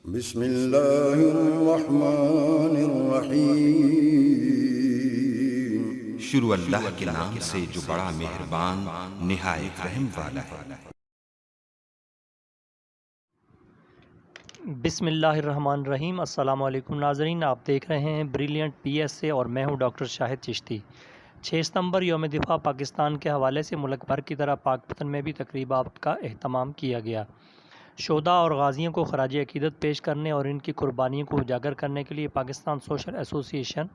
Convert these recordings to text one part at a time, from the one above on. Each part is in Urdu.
بسم اللہ الرحمن الرحیم۔ شروع اللہ کے نام سے جو بڑا مہربان نہایت رحم والا ہے۔ بسم اللہ الرحمن الرحیم۔ السلام علیکم ناظرین، آپ دیکھ رہے ہیں بریلینٹ پی ایس اے اور میں ہوں ڈاکٹر شاہد چشتی۔ 6 ستمبر یوم دفاع پاکستان کے حوالے سے ملک بھر کی طرح پاک پتن میں بھی تقریبات کا اہتمام کیا گیا۔ شہداء اور غازیوں کو خراج عقیدت پیش کرنے اور ان کی قربانیوں کو اجاگر کرنے کے لیے پاکستان سوشل ایسوسی ایشن،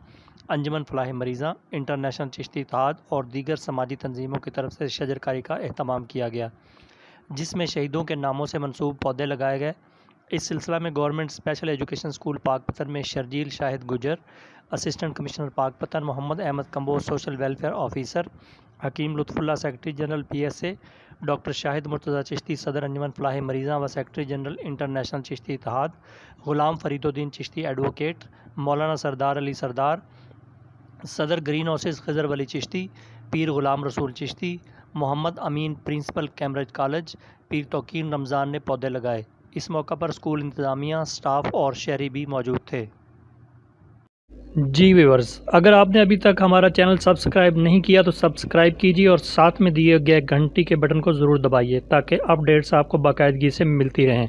انجمن فلاح مریضاں، انٹرنیشنل چشتی اتحاد اور دیگر سماجی تنظیموں کی طرف سے شجرکاری کا اہتمام کیا گیا، جس میں شہیدوں کے ناموں سے منسوب پودے لگائے گئے۔ اس سلسلہ میں government special education school Pak Pattan میں Sharjeel Shahid Gujjar, assistant commissioner Pak Pattan Muhammad Ahmed Kamboz social welfare officer, Hakeem Lutf Ullah secretary general P S A, doctor Shahid Murtaza Chishti صدر انجمن فلاح مریضاں و سیکرٹری جنرل انٹرنیشنل چشتی اتحاد، غلام فرید الدین چشتی ایڈوکیٹ، مولانا سردار علی سردار صدر گرین ہاؤسز خضر ولی چشتی، پیر غلام رسول چشتی، محمد امین پرنسپل کیمبرج کالج، پیر توقیر رمضان نے پودے لگائے۔ اس موقع پر اسکول انتظامیہ، سٹاف اور شہری بھی موجود تھے۔ جی ویورز، اگر آپ نے ابھی تک ہمارا چینل سبسکرائب نہیں کیا تو سبسکرائب کیجیے اور ساتھ میں دیے گئے گھنٹی کے بٹن کو ضرور دبائیے تاکہ اپڈیٹس آپ کو باقاعدگی سے ملتی رہیں۔